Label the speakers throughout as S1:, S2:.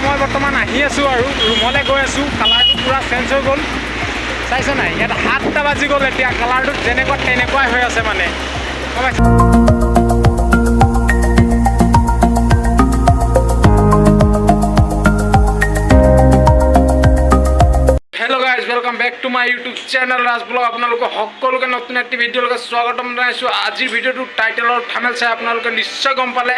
S1: মই বৰ্তমান আহি আছোঁ আৰু ৰুমলৈ গৈ আছোঁ। কালাৰটো পূৰা চেঞ্জ হৈ গ'ল, চাইছে নাই? ইয়াত 7টা বাজি গ'ল, এতিয়া কালাৰটো যেনেকুৱা তেনেকুৱাই হৈ আছে মানে। Hello' guys, welcome back to my YouTube channel Raj blog. আপোনালোকে সকলোকে নতুন এটি ভিডিঅ'লৈকে স্বাগতম জনাইছোঁ। আজিৰ ভিডিঅ'টো টাইটেলৰ থাম্বনেইল চাই আপোনালোকে নিশ্চয় গম পালে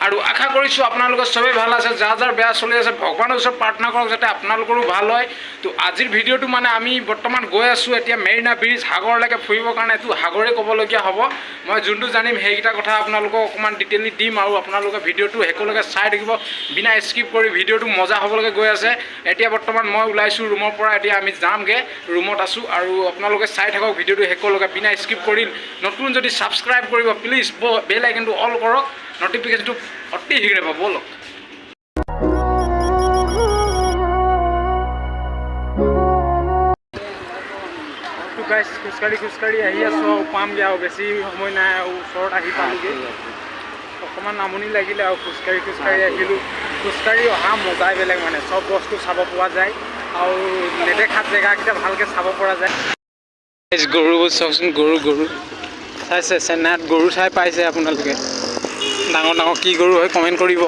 S1: আৰু আশা কৰিছোঁ আপোনালোকে চবেই ভাল আছে। যাৰ বেয়া চলি আছে ভগৱানৰ ওচৰত প্ৰাৰ্থনা কৰক যাতে আপোনালোকৰো ভাল হয়। তো আজিৰ ভিডিঅ'টো মানে আমি বৰ্তমান গৈ আছোঁ এতিয়া মেৰিনা ব্ৰিজ সাগৰলৈকে ফুৰিবৰ কাৰণে। এইটো সাগৰে ক'বলগীয়া হ'ব। মই যোনটো জানিম সেইকেইটা কথা আপোনালোকক অকণমান ডিটেইলি দিম আৰু আপোনালোকে ভিডিঅ'টো শেষলৈকে চাই থাকিব বিনা স্কিপ কৰি। ভিডিঅ'টো মজা হ'বলৈকে গৈ আছে। এতিয়া বৰ্তমান মই ওলাইছোঁ ৰুমৰ পৰা, এতিয়া আমি যামগৈ, ৰুমত আছোঁ আৰু আপোনালোকে চাই থাকক ভিডিঅ'টো শেষলৈকে বিনা স্কিপ কৰি। নতুন যদি ছাবস্ক্ৰাইব কৰিব প্লিজ, বেল আইকনটো অল কৰক, নটিফিকেশ্যনটো অতি শীঘ্ৰে পাব। ব'লক গাইজ, খোজকাঢ়ি আহি আছোঁ আৰু পামগৈ আৰু বেছি সময় নাই আৰু ওচৰত আহি পালোগৈ। অকণমান আমনি লাগিলে আৰু খোজকাঢ়ি আহিলোঁ। খোজকাঢ়ি অহা মজাই বেলেগ মানে, চব বস্তু চাব পোৱা যায় আৰু নেদেখা জেগাকেইটা ভালকৈ চাব পৰা যায়। গৰুবোৰ চাওকচোন, গৰু চাইছে, চেন্নাইত গৰু চাই পাইছে আপোনালোকে? ডাঙৰ কি গৰু হয় কমেণ্ট কৰিব।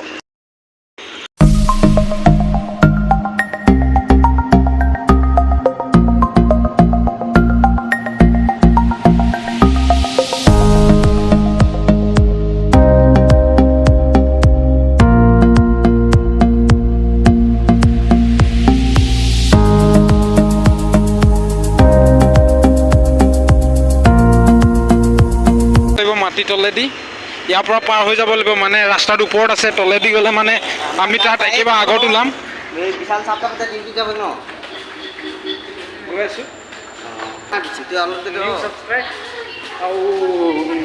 S1: তলেদি ইয়াৰ পৰা পাৰ হৈ যাব লাগিব, মানে ৰাস্তাৰ ওপৰত আছে। তলেদি গ'লে মানে আমি তাত একেবাৰে আগত ওলাম।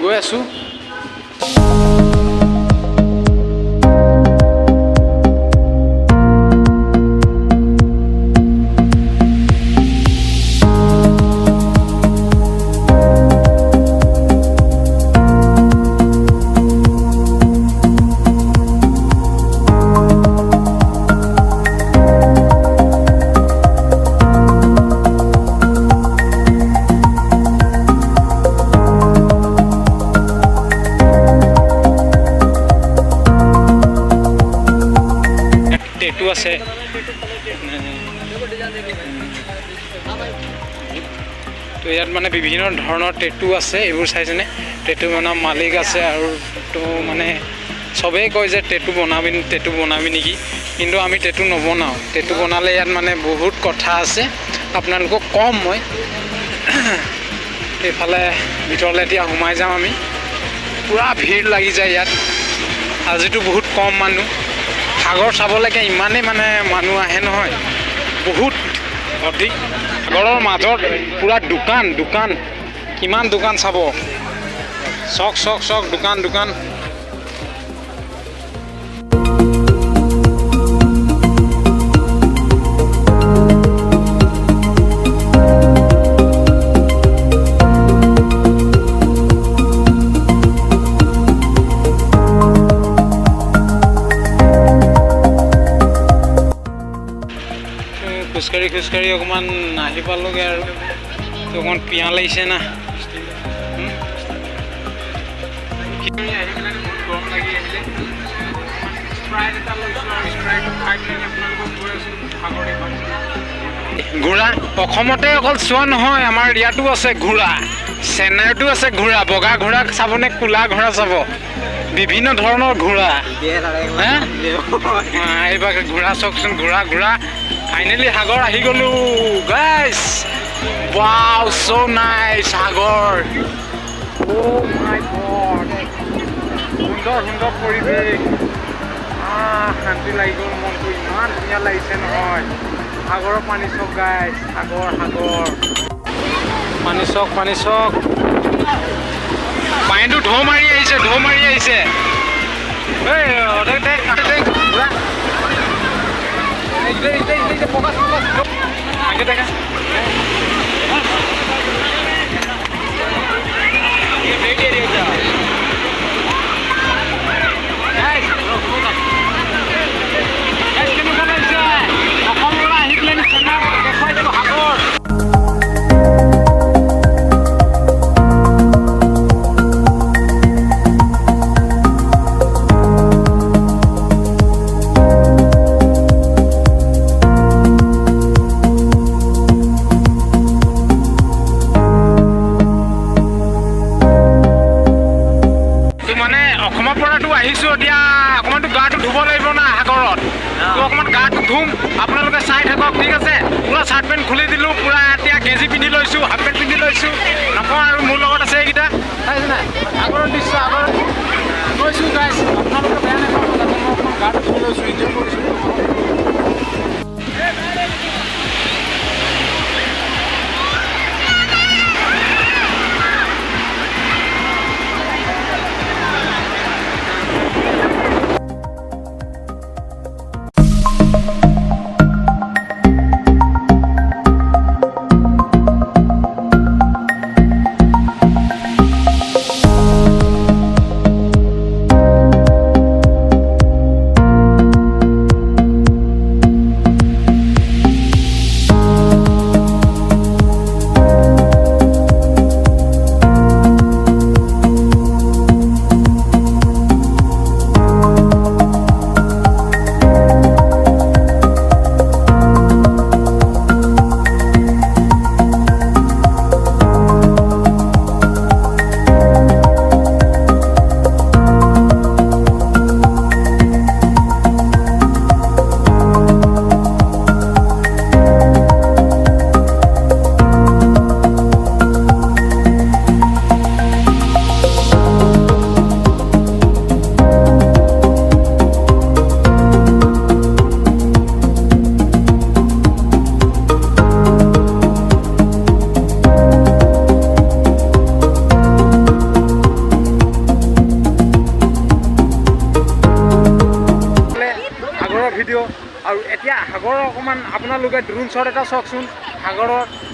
S1: গৈ আছোঁ। টেটু আছে, তো ইয়াত মানে বিভিন্ন ধৰণৰ টেটু আছে। এইবোৰ চাইছেনে? টেটু বনোৱা মালিক আছে আৰু তো মানে চবেই কয় যে টেটু বনাবি নেকি, কিন্তু আমি টেটু নবনাওঁ। টেটু বনালে ইয়াত মানে বহুত কথা আছে, আপোনালোকক কম মই। এইফালে ভিতৰলৈ এতিয়া সোমাই যাম আমি। পূৰা ভিৰ লাগি যায় ইয়াত, আজিতো বহুত কম মানুহ। সাগৰ চাবলৈকে ইমানেই মানে মানুহ আহে নহয়, বহুত অধিক। সাগৰৰ মাজত পূৰা দোকান কিমান দোকান চাব, চক দোকান। খোজকাঢ়ি অকণমান আহি পালোগৈ আৰু অকণমান পিয়াহ লাগিছে না। গৰম লাগি আহিলে স্প্ৰাইট এটা লৈছোঁ আৰু স্প্ৰাইটটো খাই পেলাই আপোনালোকক গৈ আছোঁ সাগৰ এখন। ঘোঁৰা অসমতে অকল চোৱা নহয়, আমাৰ ইয়াতো আছে ঘোঁৰা। চেন্নাইতো আছে ঘোঁৰা। বগা ঘোঁৰা চাবনে ক'লা ঘোঁৰা চাব? বিভিন্ন ধৰণৰ ঘোঁৰা। এইবাৰ ঘোঁৰা চাওকচোন, ঘোঁৰা। ফাইনেলি সাগৰ আহি গ'লোঁ guys. Wow, so nice Sagar. Oh my God, সুন্দৰ পৰিৱেশ। শান্তি লাগি গ'ল মনটো, ইমান ধুনীয়া লাগিছে নহয়। সাগৰৰ পানী চাওক গাইজ, সাগৰ পানী চাওক। পানীটো ঢৌ মাৰি আহিছে। Focus. Angkat tangan. Ready aja. Guys, guys, can you come গাটো ধুম আপোনালোকে চাই থাকক ঠিক আছে পুৰা চাৰ্ট পেণ্ট খুলি দিলোঁ পুৰা এতিয়া গেঞ্জি পিন্ধি লৈছোঁ হাফ পেণ্ট পিন্ধি লৈছোঁ নকওঁ আৰু মোৰ লগত আছে এইকেইটা চাইছে নাই আগৰ দৃশ্য আগৰ কৈছোঁ গাইছ আপোনালোকে বেয়া নাপাব তাতে মই অকণমান গাটো ধুই লৈছোঁ এনজয় কৰিছোঁ ভিডিঅ' আৰু এতিয়া সাগৰৰ অকণমান আপোনালোকে ড্ৰোন শ্বট এটা চাওকচোন সাগৰৰ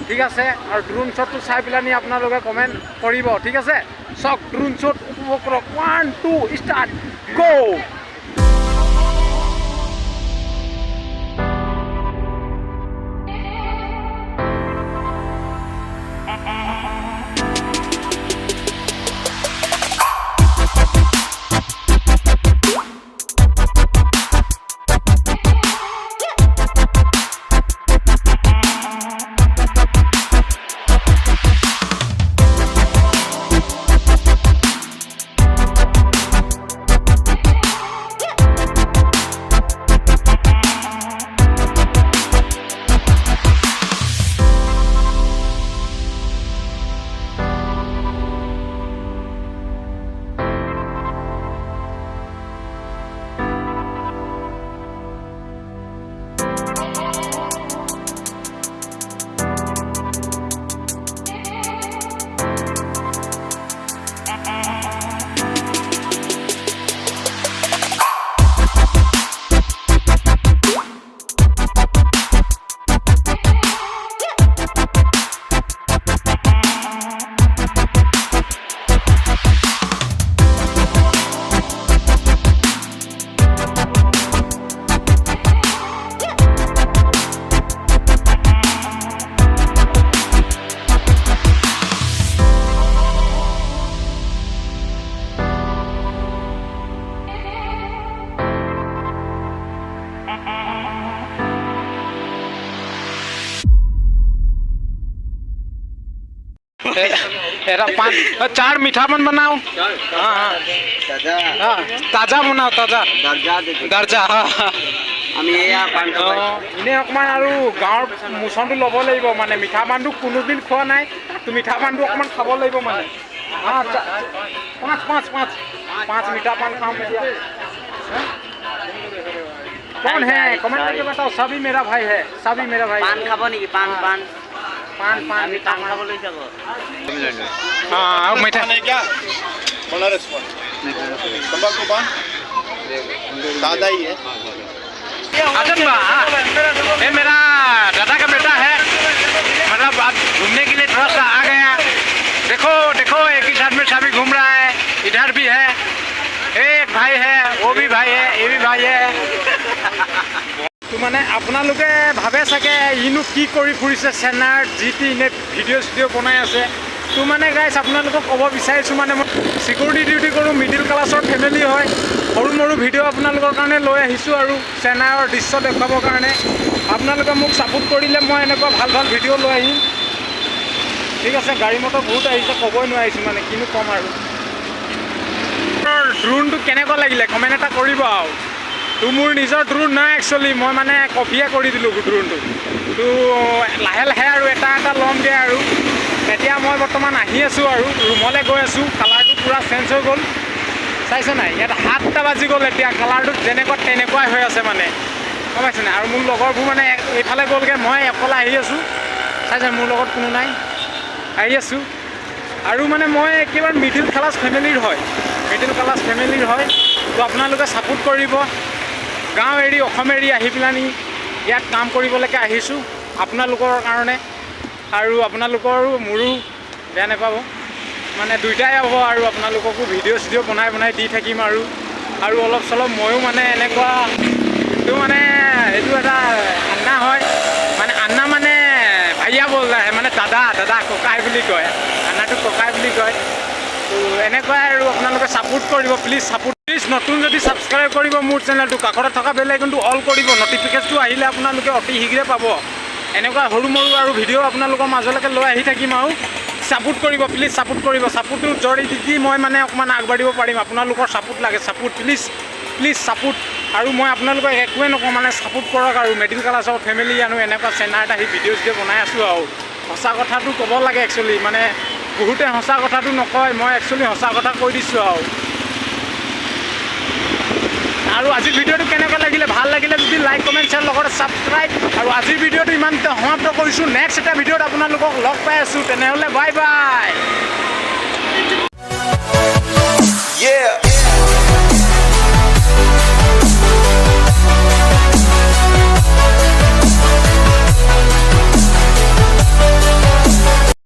S1: ঠিক আছে আৰু ড্ৰোন শ্বটটো চাই পেলাই আপোনালোকে কমেণ্ট কৰিব ঠিক আছে চাওক ড্ৰোন শ্বট উপভোগ কৰক 1 2 ষ্টাৰ্ট গ' पान 4 मीठा पान बनाओ ताजा बनाओ ताजा दर्जा इने अकमान आरो गाँवर मोचनটো ল'ব লাগিব মানে মিঠা পানটো কোনোদিন খোৱা নাই তো মিঠা পানটো অকমান খাব লাগিব মানে हाँ 5 मीठा पान खाओ कौन है कमेंट करके बताओ सभी मेरा भाई है सभी मेरा भाई पान खाबो नहीं पान पान पान पान मीठा खाबो ले जाओ हां मीठा नहीं क्या बनारस पान तंबाकू पान सादा ही है अजन बा ये मेरा दादा का बेटा है मतलब आप घूमने के लिए थोड़ा सा आ गया देखो देखो एक ही साथ में सभी घूम रहा है इधर भी है एक भाई है वो भी भाई है ये भी भाई है तो माने আপোনালোকে ভাবে চাগে ইনো কি কৰি ফুৰিছে চেনাৰ জিটি ইনে ভিডিঅ' চিডিঅ' বনাই আছে তো মানে গাইছ আপোনালোকক ক'ব বিচাৰিছোঁ মানে মই সিকিউৰিটি ডিউটি কৰোঁ মিডিল ক্লাছৰ ফেমিলি হয় সৰু মৰু ভিডিঅ' আপোনালোকৰ কাৰণে লৈ আহিছোঁ আৰু চেনাৰৰ দৃশ্য দেখুৱাবৰ কাৰণে আপোনালোকে মোক ছাপোৰ্ট কৰিলে মই এনেকুৱা ভাল ভাল ভিডিঅ' লৈ আহিম ঠিক আছে গাড়ী মটৰ বহুত আহিছে ক'বই নোৱাৰিছোঁ মানে কিনো ক'ম আৰু ড্ৰোনটো কেনেকুৱা লাগিলে কমেণ্ট এটা কৰিব আৰু তো মোৰ নিজৰ ড্ৰোন নাই একচুৱেলি, মই মানে কপিয়ে কৰি দিলোঁ ড্ৰোনটো। তো লাহে লাহে আৰু এটা এটা ল'মগৈ আৰু। এতিয়া মই বৰ্তমান আহি আছোঁ আৰু ৰুমলৈ গৈ আছোঁ। কালাৰটো পূৰা চেঞ্জ হৈ গ'ল, চাইছে নাই? ইয়াত 7টা বাজি গ'ল, এতিয়া কালাৰটো যেনেকুৱা তেনেকুৱাই হৈ আছে মানে, গম পাইছে নাই? আৰু মোৰ লগৰবোৰ মানে এইফালে গ'লগৈ, মই অকলে আহি আছোঁ, চাইছে মোৰ লগত কোনো নাই, আহি আছোঁ। আৰু মানে মই একেবাৰে মিডিল ক্লাছ ফেমিলিৰ হয়, তো আপোনালোকে ছাপোৰ্ট কৰিব। গাঁও এৰি অসম এৰি আহি পেলানি ইয়াত কাম কৰিবলৈকে আহিছোঁ আপোনালোকৰ কাৰণে। আৰু আপোনালোকৰো মোৰো বেয়া নাপাব, মানে দুইটাই হ'ব। আৰু আপোনালোককো ভিডিঅ' চিডিঅ' বনাই দি থাকিম। আৰু অলপ চলপ ময়ো মানে এনেকুৱা, এইটো মানে এইটো এটা আন্না হয়, মানে আন্না মানে ভাইয়া বল যায়, মানে দাদা ককাই বুলি কয়, আন্নাটো ককাই বুলি কয়। তো এনেকুৱাই আৰু আপোনালোকে ছাপোৰ্ট কৰিব প্লিজ, নতুন যদি ছাবস্ক্ৰাইব কৰিব মোৰ চেনেলটো, কাষতে থকা বেল আইকনটো অল কৰিব, নটিফিকেশ্যনটো আহিলে আপোনালোকে অতি শীঘ্ৰে পাব। এনেকুৱা সৰু মৰু আৰু ভিডিঅ' আপোনালোকৰ মাজলৈকে লৈ আহি থাকিম। আৰু ছাপোৰ্ট কৰিব প্লিজ, ছাপোৰ্টটোৰ জৰিয়তে মই মানে অকণমান আগবাঢ়িব পাৰিম। আপোনালোকৰ ছাপোৰ্ট লাগে, প্লিজ ছাপোৰ্ট। আৰু মই আপোনালোকক একোৱে নকওঁ, মানে ছাপোৰ্ট কৰক। আৰু মিডিল ক্লাছৰ ফেমিলি আৰু এনেকুৱা চেনেলত আহি ভিডিঅ' চিডিঅ' বনাই আছোঁ। আৰু সঁচা কথাটো ক'ব লাগে একচুৱেলি, মানে বহুতে সঁচা কথাটো নকয়, মই একচুৱেলি সঁচা কথা কৈ দিছোঁ। আৰু আজিৰ ভিডিঅ'টো কেনেকুৱা লাগিলে, ভাল লাগিলে যদি লাইক কমেণ্ট শ্বেয়াৰ লগতে ছাবস্ক্ৰাইব। আৰু আজিৰ ভিডিঅ'টো ইমানতে সমাপ্ত কৰিছোঁ। নেক্সট এটা ভিডিঅ'ত আপোনালোকক লগ পাই আছোঁ, তেনেহ'লে বাই বাই।